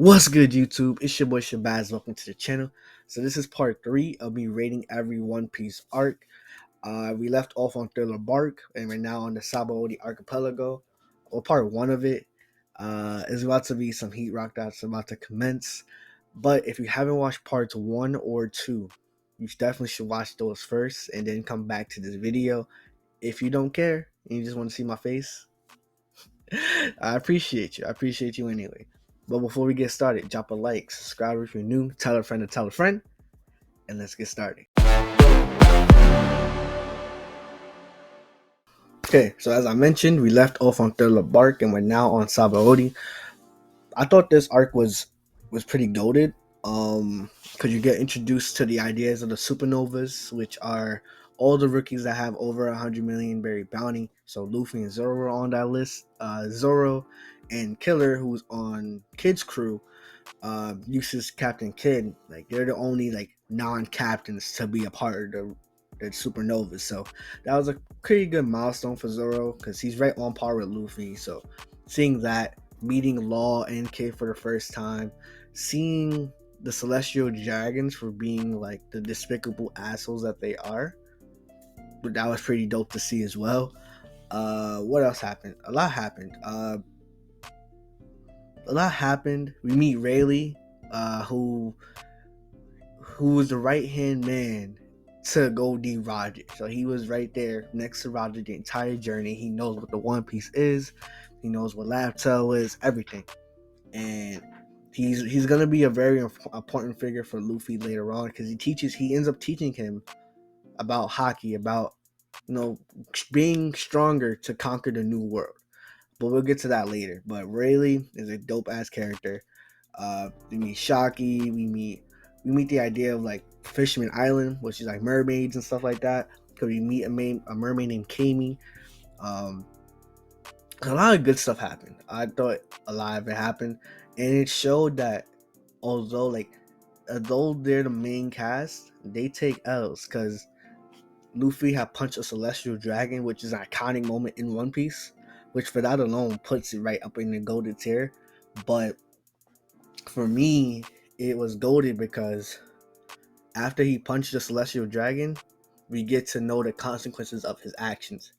What's good, YouTube? It's your boy Shabazz. Welcome to the channel. So this is part 3 of me rating every One Piece arc. We left off on Thriller Bark, and we're now on the Sabaody Archipelago. Well, part 1 of it. Is about to be some Heat Rock that's about to commence. But if you haven't watched parts 1 or 2, you definitely should watch those first and then come back to this video. If you don't care and you just want to see my face, I appreciate you. I appreciate you anyway. But before we get started, drop a like, subscribe if you're new, tell a friend to tell a friend, and let's get started. Okay, so as I mentioned, we left off on Thriller Bark and we're now on Sabaody. I thought this arc was pretty goated. Because you get introduced to the ideas of the supernovas, which are all the rookies that have over 100 million berry bounty. So Luffy and Zoro are on that list. Zoro and Killer, who's on Kid's crew, uses Captain Kidd. Like they're the only like non-captains to be a part of the supernovas. So that was a pretty good milestone for Zoro because he's right on par with Luffy. So seeing that, meeting Law and Kid for the first time, seeing the Celestial Dragons for being like the despicable assholes that they are, but that was pretty dope to see as well. What else happened? A lot happened. We meet Rayleigh, who was the right hand man to Goldie Roger. So he was right there next to Roger the entire journey. He knows what the One Piece is. He knows what Laptel is. Everything. And he's gonna be a very important figure for Luffy later on because he ends up teaching him about hockey, about being stronger to conquer the new world. But we'll get to that later. But Rayleigh is a dope ass character. We meet Shaki. We meet the idea of like Fisherman Island, which is like mermaids and stuff like that. Because we meet a mermaid named Kami. A lot of good stuff happened. I thought a lot of it happened, and it showed that although they're the main cast, they take L's because Luffy had punched a celestial dragon, which is an iconic moment in One Piece, which for that alone puts it right up in the golden tier. But for me, it was golded because after he punched the celestial dragon, we get to know the consequences of his actions.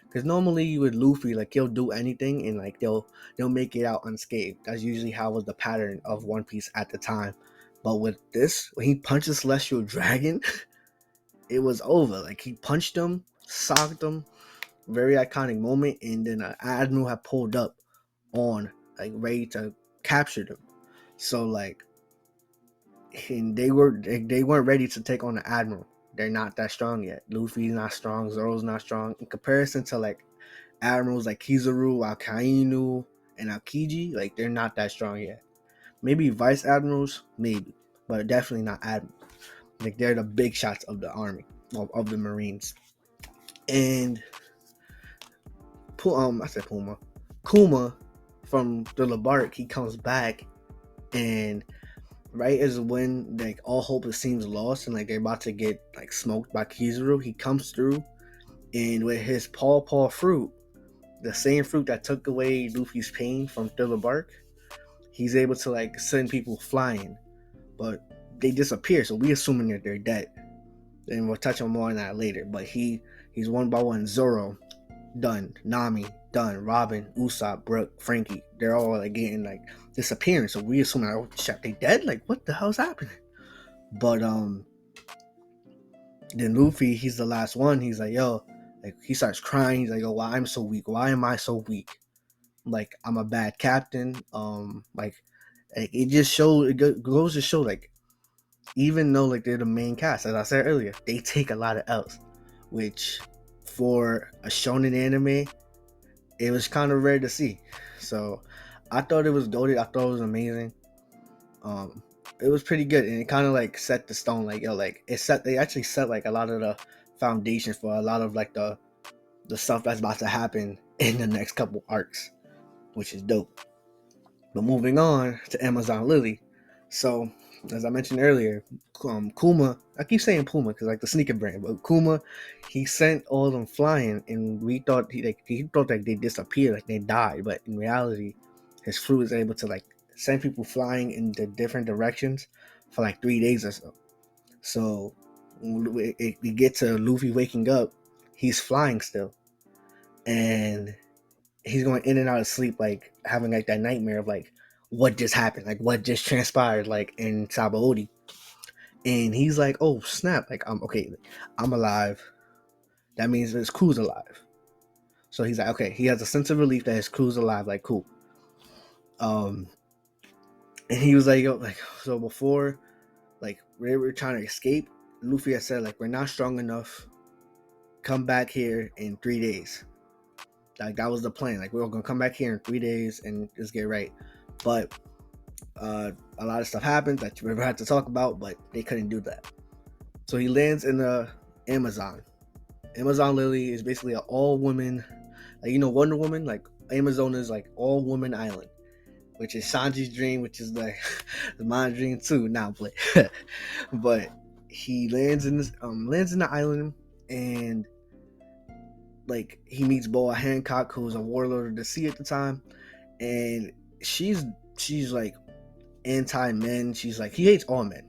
Because normally with Luffy, like he'll do anything and like they'll make it out unscathed. That's usually how was the pattern of One Piece at the time. But with this, when he punched the celestial dragon, it was over. Like he punched him, socked him, very iconic moment, and then an admiral had pulled up on like ready to capture them. So like, and they weren't ready to take on the admiral. They're not that strong yet. Luffy's not strong. Zoro's not strong in comparison to like admirals like Kizaru, Akainu, and Aokiji. Like they're not that strong yet. Maybe vice admirals, maybe, but definitely not admirals. Like they're the big shots of the army of the Marines. And I said Puma. Kuma from the Labark, he comes back, and right as when like all hope seems lost and like they're about to get like smoked by Kizaru, he comes through, and with his paw fruit, the same fruit that took away Luffy's pain from Thriller Bark, he's able to like send people flying, but they disappear. So we assuming that they're dead, and we'll touch on more on that later. But he's one by one. Zoro done, Nami done, Robin, Usopp, Brook, Frankie, they're all like getting like disappearing. So we assume like, oh shit, they dead? Like what the hell's happening? But then Luffy, he's the last one. He's like, yo, like he starts crying. He's like, yo, why I'm so weak? Why am I so weak? Like I'm a bad captain. Like it just shows. It goes to show like even though like they're the main cast, as I said earlier, they take a lot of L's, which for a shonen anime, it was kind of rare to see. So I thought it was goated. I thought it was amazing. It was pretty good, and it kind of like set the stone. Like yo, like they actually set like a lot of the foundation for a lot of like the stuff that's about to happen in the next couple arcs, which is dope. But moving on to Amazon Lily. So as I mentioned earlier, Kuma, I keep saying Puma because like the sneaker brand, but Kuma, he sent all of them flying, and we thought he thought like they disappeared, like they died, but in reality, his fruit is able to like send people flying in the different directions for like 3 days or so. So when we get to Luffy waking up, he's flying still, and he's going in and out of sleep, like having like that nightmare of like what just happened, like what just transpired, like in Sabaody. And he's like, "Oh snap! Like I'm okay, I'm alive. That means his crew's alive." So he's like, "Okay." He has a sense of relief that his crew's alive. Like cool. Um, and he was like, "Yo, like so before, like we were trying to escape." Luffy had said, "Like we're not strong enough. Come back here in 3 days." Like that was the plan. Like we were gonna come back here in 3 days and just get right. But a lot of stuff happened that we never had to talk about, but they couldn't do that. So he lands in the Amazon. Amazon literally is basically an all woman, like Wonder Woman. Like Amazon is like all woman island, which is Sanji's dream, which is like my dream too. Now play, but he lands in the island, and like he meets Boa Hancock, who's a warlord of the sea at the time, and she's like anti men. She's like he hates all men,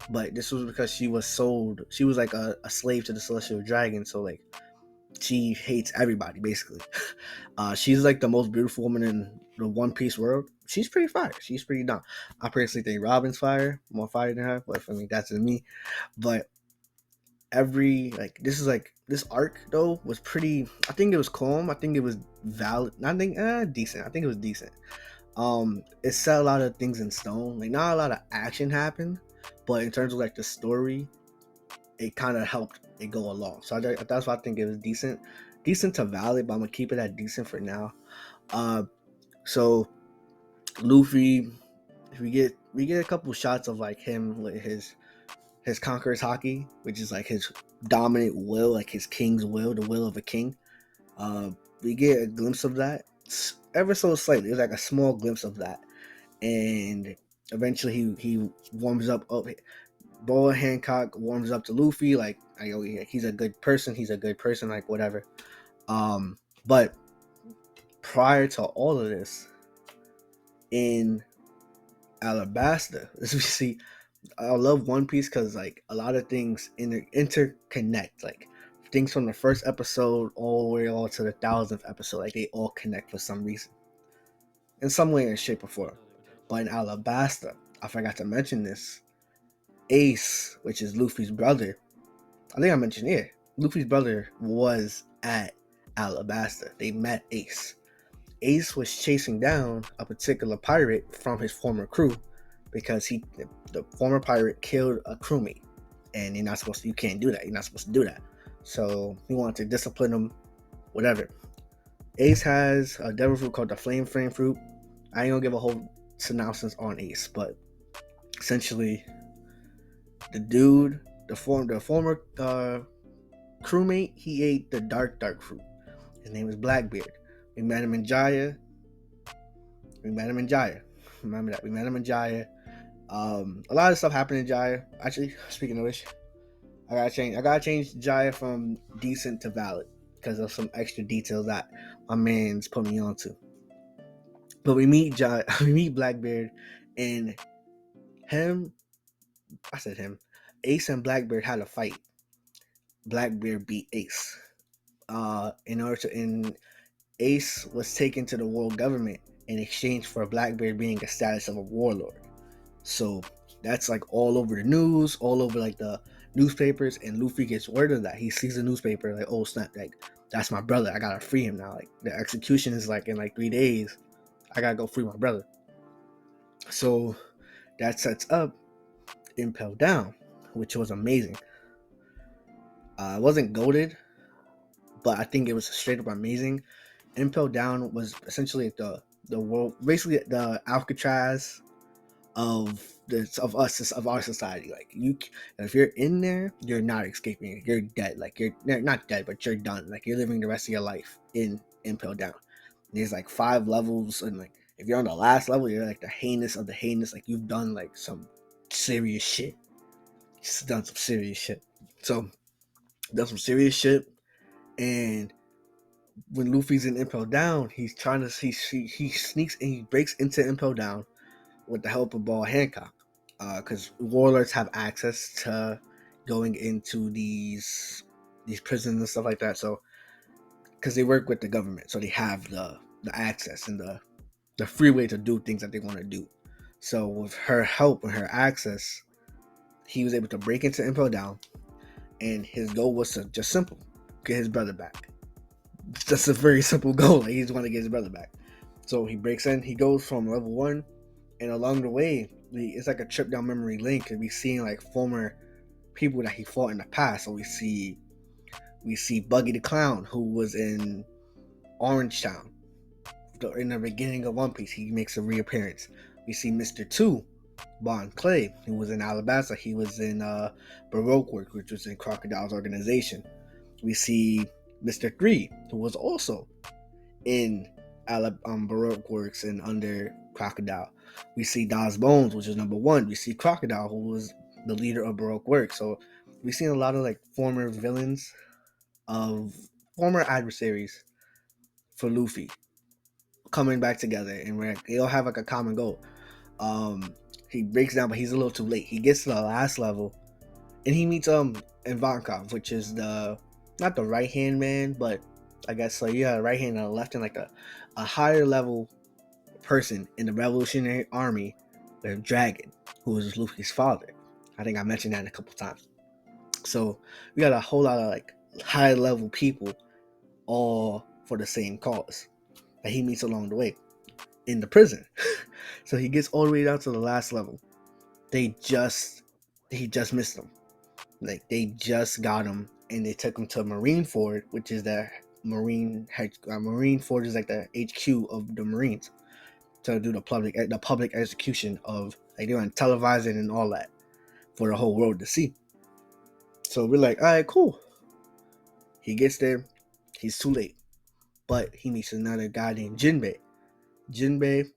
but this was because she was sold. She was like a slave to the Celestial Dragon, so like she hates everybody basically. She's like the most beautiful woman in the One Piece world. She's pretty fire. She's pretty dumb. I personally think Robin's fire, more fire than her, but I mean that's in me. But this arc though was pretty. I think it was calm. I think it was valid. I think decent. I think it was decent. It set a lot of things in stone. Like not a lot of action happened, but in terms of like the story, it kind of helped it go along. So that's why I think it was decent to valid. But I'm gonna keep it at decent for now. So Luffy, we get a couple shots of like him with his conqueror's haki, which is like his dominant will, like his king's will, the will of a king. We get a glimpse of that, ever so slightly. It's like a small glimpse of that, and eventually he warms up. Oh, Boa Hancock warms up to Luffy, like he's a good person. He's a good person, like whatever. But prior to all of this, in Alabasta, as we see, I love One Piece because like a lot of things interconnect. Like things from the first episode all the way all to the 1,000th episode, like they all connect for some reason, in some way or shape or form. But in Alabasta, I forgot to mention this. Ace, which is Luffy's brother, I think I mentioned here. Luffy's brother was at Alabasta. They met Ace. Ace was chasing down a particular pirate from his former crew because the former pirate killed a crewmate, and you can't do that. You're not supposed to do that. So he wanted to discipline him, whatever. Ace has a devil fruit called the Flame Frame Fruit. I ain't gonna give a whole synopsis on Ace, but essentially, the dude, the former crewmate, he ate the dark fruit. His name is Blackbeard. We met him in Jaya. Remember that. We met him in Jaya. A lot of stuff happened in Jaya. Actually, speaking of which, I gotta change Jaya from decent to valid because of some extra details that my man's put me onto. But we meet Jaya, we meet Blackbeard, and him. I said him. Ace and Blackbeard had a fight. Blackbeard beat Ace. In order to, in Ace was taken to the world government in exchange for Blackbeard being a status of a warlord. So that's like all over the news, all over like the newspapers, and Luffy gets word of that. He sees the newspaper, like, oh snap, like that's my brother. I gotta free him now. Like the execution is like in like 3 days. I gotta go free my brother. So that sets up Impel Down, which was amazing. It wasn't goaded, but I think it was straight up amazing. Impel Down was essentially the world, basically the Alcatraz of our society. Like if you're in there, you're not escaping. You're dead. Like you're not dead, but you're done. Like you're living the rest of your life in Impel Down. There's like 5 levels, and like if you're on the last level, you're like the heinous of the heinous. Like you've done like some serious shit. Just done some serious shit. So done some serious shit, and when Luffy's in Impel Down, he's trying to he sneaks and he breaks into Impel Down with the help of Ball Hancock, because warlords have access to going into these prisons and stuff like that. So because they work with the government, so they have the access and the free way to do things that they want to do. So with her help and her access, he was able to break into Impel Down, and his goal was to just simple get his brother back. Just a very simple goal. Like, he just want to get his brother back. So he breaks in. He goes from level 1, and along the way, it's like a trip down memory lane. Cause we seeing like former people that he fought in the past. So we see Buggy the Clown, who was in Orange Town. In the beginning of One Piece, he makes a reappearance. We see Mr. 2, Bon Clay, who was in Alabasta. He was in Baroque Work, which was in Crocodile's organization. We see Mr. 3, who was also in Baroque Works and under Crocodile. We see Daz Bones, which is number 1. We see Crocodile, who was the leader of Baroque Works. So we've seen a lot of like former villains of former adversaries for Luffy coming back together, and they all have like a common goal. He breaks down, but he's a little too late. He gets to the last level, and he meets Ivankov, which is the not the right hand man, but I guess so. Yeah, right hand and a left hand, like a higher level person in the Revolutionary Army with Dragon, who is Luffy's father. I think I mentioned that a couple times. So we got a whole lot of like high level people, all for the same cause that he meets along the way in the prison. So he gets all the way down to the last level. He just missed them. Like, they just got him, and they took him to Marineford, which is the Marineford is like the HQ of the Marines, to do the public execution of, like, they're gonna televise it and all that for the whole world to see. So we're like, all right, cool. He gets there, he's too late, but he meets another guy named Jinbei. Jinbei,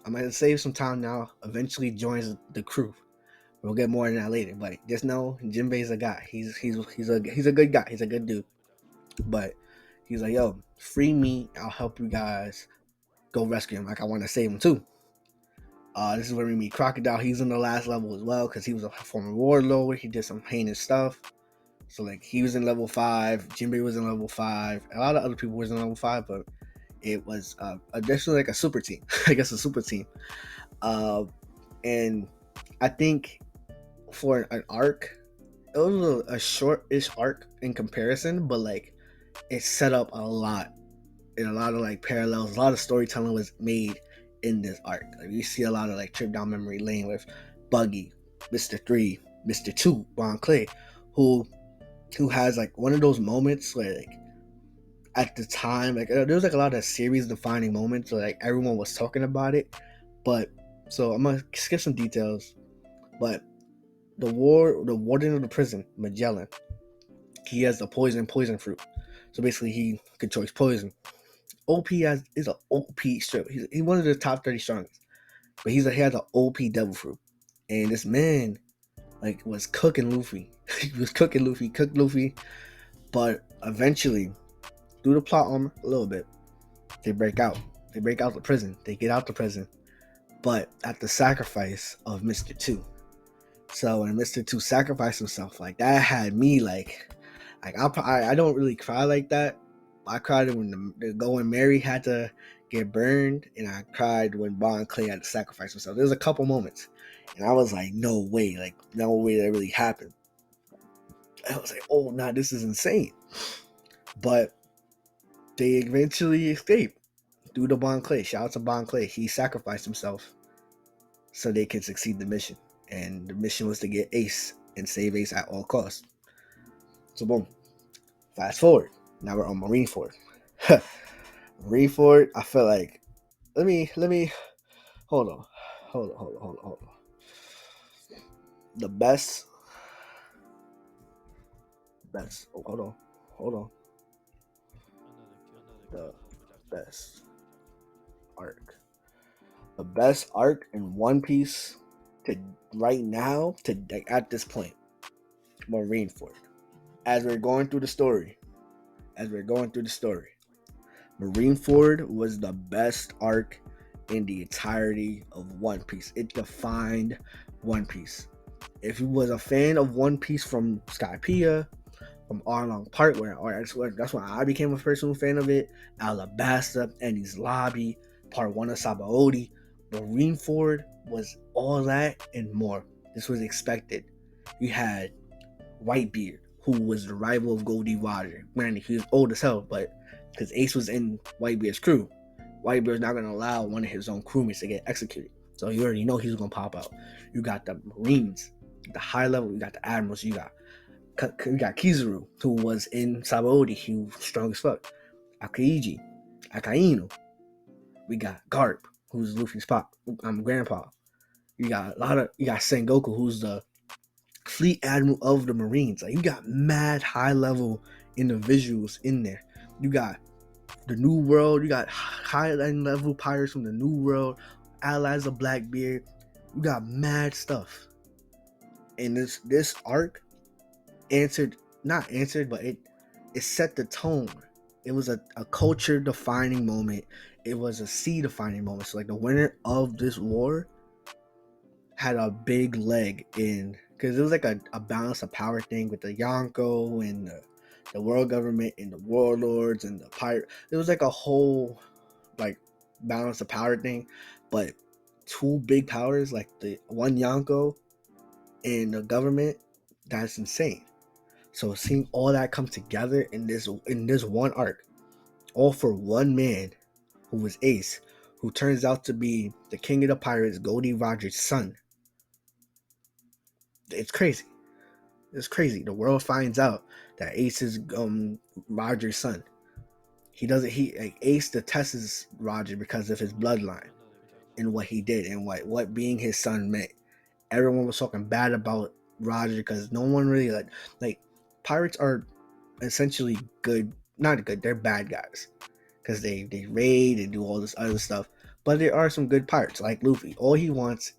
I'm gonna save some time now. Eventually joins the crew. We'll get more than that later, but just know Jinbei's a guy. He's a good guy. He's a good dude. But he's like, yo, free me. I'll help you guys go rescue him. Like, I want to save him too. This is where we meet Crocodile. He's in the last level as well because he was a former warlord. He did some heinous stuff. So like, he was in level 5. Jinbei was in level 5. A lot of other people was in level 5, but it was additionally like a super team. I guess a super team. And I think for an arc, it was a short-ish arc in comparison, but like, it set up a lot, and a lot of like parallels. A lot of storytelling was made in this arc. Like, you see a lot of like trip down memory lane with Buggy, Mr. 3, Mr. 2, Bon Clay, who has like one of those moments where, like, at the time, like, there was like a lot of series defining moments where like everyone was talking about it. But so I'm gonna skip some details, but the warden of the prison, Magellan, he has the poison fruit. So basically, he controls poison. OP is an OP strip. He's one of the top 30 strongest, but he has an OP devil fruit. And this man, like, was cooking Luffy. He was cooking Luffy, cooked Luffy. But eventually, through the plot armor a little bit, they break out. They break out the prison. They get out the prison, but at the sacrifice of Mr. 2. So when Mr. 2 sacrificed himself, like, that had me like I don't really cry like that. I cried when the Going Mary had to get burned, and I cried when Bon Clay had to sacrifice himself. There was a couple moments, and I was like, no way that really happened. I was like, oh, nah, this is insane. But they eventually escaped through the Bon Clay. Shout out to Bon Clay. He sacrificed himself so they could succeed the mission. And the mission was to get Ace and save Ace at all costs. So boom. Fast forward. Now we're on Marineford. Marineford, I feel like let me hold on. The best hold on. The best arc. The best arc in One Piece to right now, to at this point. Marineford. As we're going through the story. Marineford was the best arc in the entirety of One Piece. It defined One Piece. If you was a fan of One Piece from Skypiea, from Arlong Park, that's when I became a personal fan of it. Alabasta, Enies Lobby, Part 1 of Sabaody, Marineford was all that and more. This was expected. You had Whitebeard, who was the rival of Goldie Roger. Granted, he was old as hell, but because Ace was in Whitebeard's crew, Whitebeard's not going to allow one of his own crewmates to get executed. So you already know he's going to pop out. You got the Marines, the high level, you got the Admirals, you got Kizaru, who was in Sabaody, he was strong as fuck. Akaiji, Akainu. We got Garp, who's Luffy's grandpa. You got Sengoku, who's the fleet admiral of the Marines. Like, you got mad high level individuals in there. You got the New World. You got high level pirates from the New World, allies of Blackbeard. You got mad stuff. And this arc but it set the tone. It was a culture defining moment. It was a sea defining moment. So like the winner of this war had a big leg in, because it was like a balance of power thing with the Yonko and the world government and the warlords and the pirate. It was like a whole like balance of power thing, but two big powers like the one Yonko and the government, that's insane. So seeing all that come together in this one arc, all for one man who was Ace, who turns out to be the king of the pirates, Goldie Roger's son. It's crazy. It's crazy. The world finds out that Ace is Roger's son. Ace detests Roger because of his bloodline and what he did and what being his son meant. Everyone was talking bad about Roger because no one really like pirates are essentially good, not good, they're bad guys because they raid and do all this other stuff, but there are some good pirates like Luffy. All he wants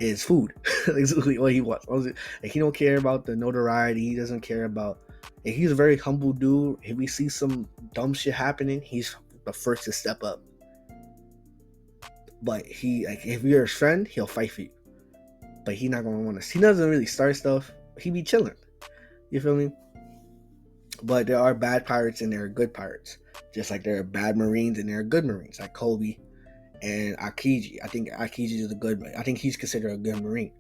is food. That's literally all he wants. Like, he don't care about the notoriety. He doesn't care about, like, he's a very humble dude. If we see some dumb shit happening, he's the first to step up. But if you're his friend, he'll fight for you, but he not gonna want to. He doesn't really start stuff. He be chilling. You feel me? But there are bad pirates and there are good pirates. Just like there are bad Marines and there are good Marines, like Kobe and Akiji. I think Akiji is a good. I think he's considered a good Marine.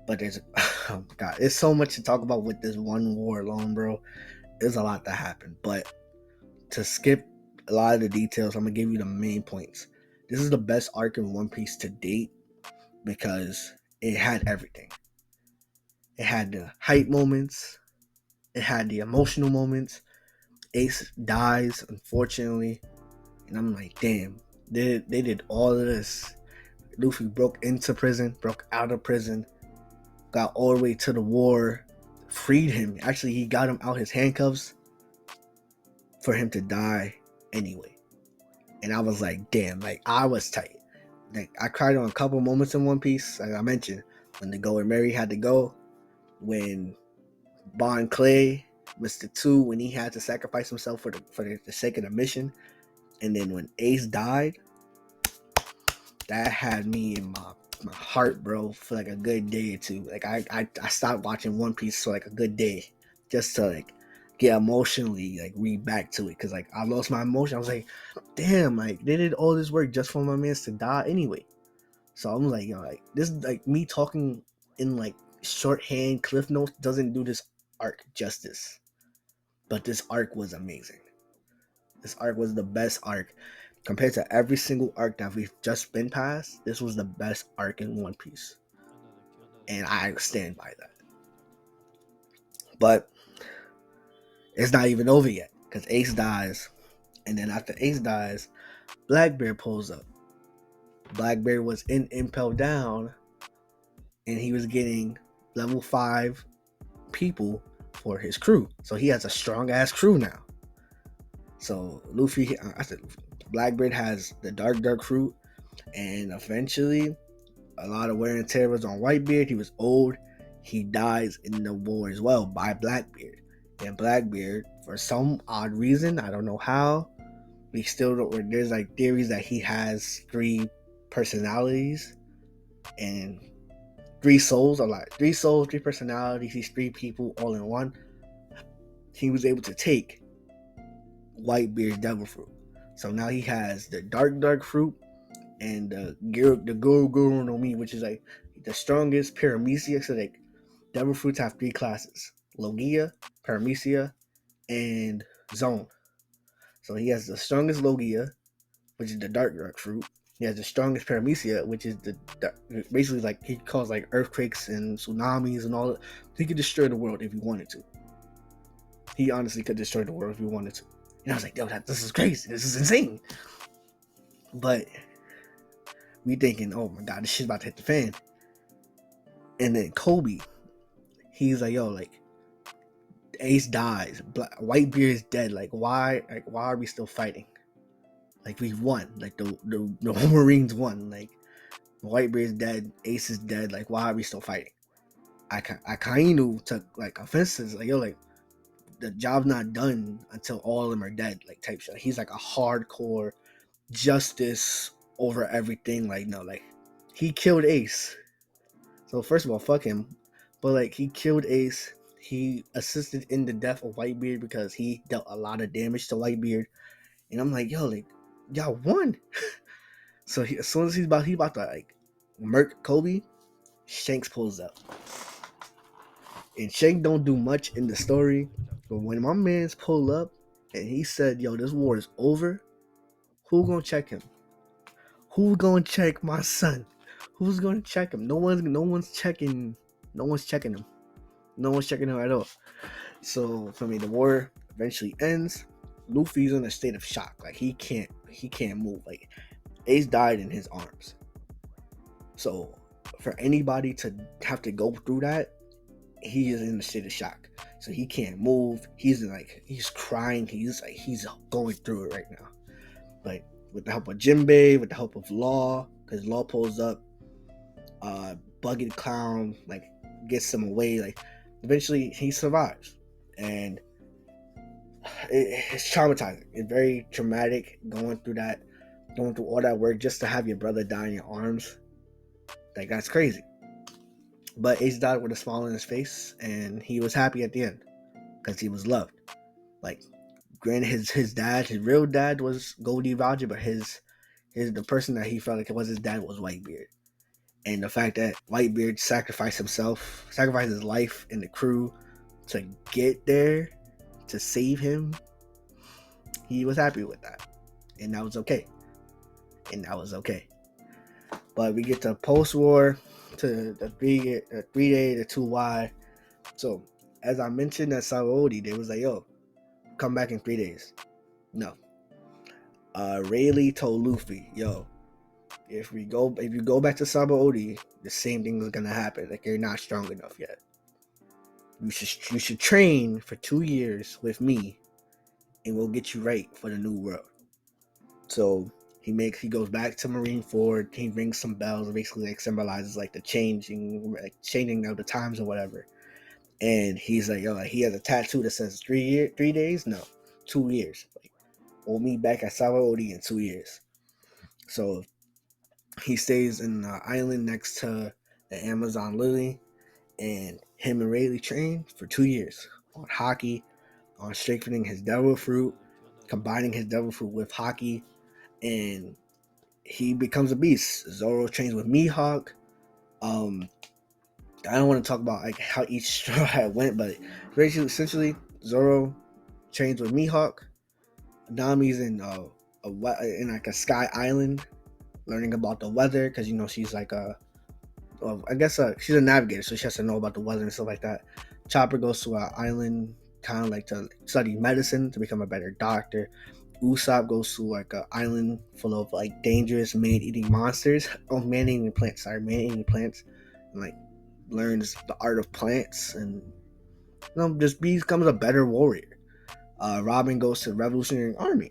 But there's, oh my god, there's so much to talk about with this one war alone, bro. There's a lot that happened. But to skip a lot of the details, I'm gonna give you the main points. This is the best arc in One Piece to date because it had everything. It had the hype moments. It had the emotional moments. Ace dies, unfortunately. And I'm like, damn, they did all of this. Luffy broke into prison, broke out of prison, got all the way to the war, freed him. Actually, he got him out his handcuffs for him to die anyway. And I was like, damn, like, I was tight. Like, I cried on a couple moments in One Piece, like I mentioned, when the Go and Mary had to go, when Bon Clay, Mr. 2, when he had to sacrifice himself for the sake of the mission, and then when Ace died, that had me in my heart, bro, for like a good day or two. Like I stopped watching One Piece for like a good day, just to like get emotionally like read back to it, because like I lost my emotion. I was like, damn, like they did all this work just for my mans to die anyway. So I'm like, like this, like me talking in like shorthand cliff notes doesn't do this arc justice. But this arc was amazing. This arc was the best arc compared to every single arc that we've just been past. This was the best arc in One Piece, and I stand by that. But it's not even over yet because Ace dies, and then after Ace dies, Blackbeard pulls up. Blackbeard was in Impel Down, and he was getting level 5 people for his crew, so he has a strong ass crew now. So Luffy, Blackbeard has the Dark Fruit, and eventually a lot of wear and tear was on Whitebeard. He was old. He dies in the war as well by Blackbeard. And Blackbeard, for some odd reason, I don't know how, we still don't. There's like theories that he has 3 personalities and 3 souls. A lot, 3 souls, 3 personalities. He's 3 people all in one. He was able to take Whitebeard's devil fruit. So now he has the dark fruit and the Guru no Mi, which is like the strongest Paramecia. So like devil fruits have 3 classes: Logia, Paramecia, and Zone. So he has the strongest Logia, which is the dark fruit. He has the strongest Paramecia, which is the basically like he calls like earthquakes and tsunamis and all that. He could destroy the world if he wanted to. He honestly could destroy the world if he wanted to. And I was like, yo, this is crazy. This is insane. But we thinking, oh my god, this shit's about to hit the fan. And then Kobe, he's like, yo, like Ace dies, Whitebeard is dead. Like why are we still fighting? Like we won. Like the Marines won. Like Whitebeard is dead, Ace is dead. Like why are we still fighting? Akainu took like offenses. Like yo, like the job's not done until all of them are dead. Like type shit. He's like a hardcore justice over everything. Like no, like he killed Ace. So first of all, fuck him. But like he killed Ace. He assisted in the death of Whitebeard because he dealt a lot of damage to Whitebeard. And I'm like, yo, like y'all won. So as soon as he's about to like murk Kobe, Shanks pulls up. And Shanks don't do much in the story, but when my man's pull up and he said, yo, this war is over, who gonna check him? Who's gonna check my son? Who's gonna check him? No one's checking him. No one's checking him at all. So for me, the war eventually ends. Luffy's in a state of shock. Like he can't move. Like Ace died in his arms. So for anybody to have to go through that, he is in a state of shock. So he can't move. He's crying. He's going through it right now. Like with the help of Jinbei, with the help of Law, because Law pulls up, Bugged Clown like gets him away. Like eventually he survives, and it's traumatizing. It's very traumatic going through all that work just to have your brother die in your arms. Like that's crazy. But Ace died with a smile on his face, and he was happy at the end because he was loved. Like, granted, his dad, his real dad was Goldie Roger, but the person that he felt like it was his dad was Whitebeard. And the fact that Whitebeard sacrificed his life and the crew to get there to save him, he was happy with that, and that was okay. But we get to post-war, to the 3-day, the 2Y. So as I mentioned at Sabaody, they was like, yo, come back in 3 days. No. Rayleigh told Luffy, yo, if you go back to Sabaody, the same thing is gonna happen. Like you're not strong enough yet. You should train for 2 years with me, and we'll get you right for the new world. So he goes back to Marineford. He rings some bells, basically like symbolizes like the changing of the times or whatever. And he's like, yo, like he has a tattoo that says 3 days, no, 2 years. Like we'll meet back at Sabaody in 2 years. So he stays in the island next to the Amazon Lily, and him and Rayleigh train for 2 years on Haki, on strengthening his devil fruit, combining his devil fruit with Haki, and he becomes a beast. Zoro trains with Mihawk. I don't want to talk about like how each straw had went, but essentially Zoro trains with Mihawk. Nami's in like a sky island, learning about the weather because she's like she's a navigator, so she has to know about the weather and stuff like that. Chopper goes to an island kind of like to study medicine to become a better doctor. Usopp goes to like an island full of like dangerous man-eating monsters. Man-eating plants, and like learns the art of plants and just becomes a better warrior. Robin goes to the Revolutionary Army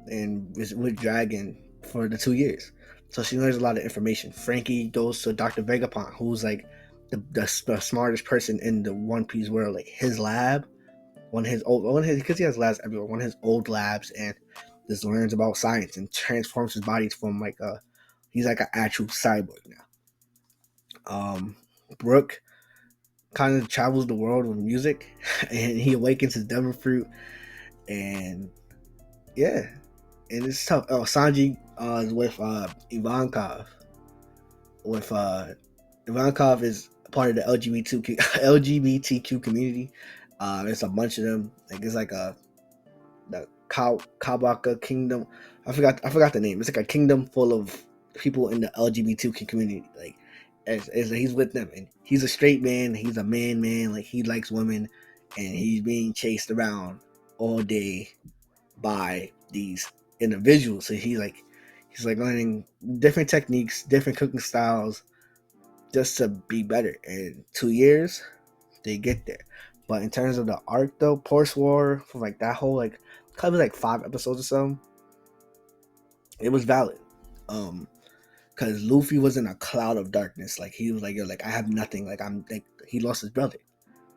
and is with Dragon for the 2 years, so she learns a lot of information. Frankie goes to Dr. Vegapunk, who's like the smartest person in the One Piece world. Like his lab, because he has labs everywhere. One of his old labs, and just learns about science and transforms his body from like He's like an actual cyborg now. Brooke kind of travels the world with music, and he awakens his devil fruit, and yeah, and it's tough. Oh, Sanji is with Ivankov. With Ivankov is part of the LGBTQ community. There's a bunch of them. Like it's like the Kabaka Kingdom. I forgot the name. It's like a kingdom full of people in the LGBTQ community. Like as he's with them, and he's a straight man. He's a man. Like he likes women, and he's being chased around all day by these individuals. So he's like learning different techniques, different cooking styles, just to be better. In 2 years, they get there. But in terms of the arc, though, Post War, for like that whole like probably like 5 episodes or something, it was valid. Because Luffy was in a cloud of darkness. Like he was like, yo, like I have nothing. Like I'm like he lost his brother,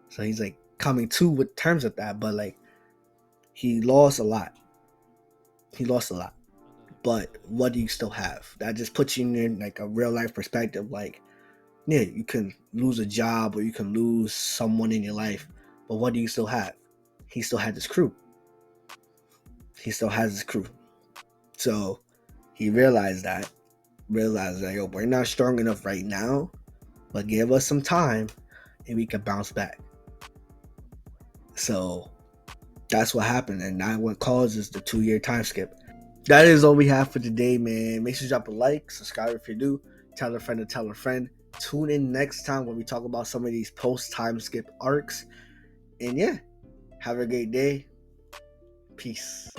so he's like coming to with terms with that. But like he lost a lot. He lost a lot. But what do you still have? That just puts you in like a real life perspective. Like, yeah, you can lose a job or you can lose someone in your life, but what do you still have? He still had his crew. He still has his crew. So he realized that yo, we're not strong enough right now, but give us some time and we can bounce back. So that's what happened, and that what causes the 2 year time skip. That is all we have for today, man. Make sure you drop a like, subscribe if you're new, tell a friend to tell a friend. Tune in next time when we talk about some of these post time skip arcs. And yeah, have a great day. Peace.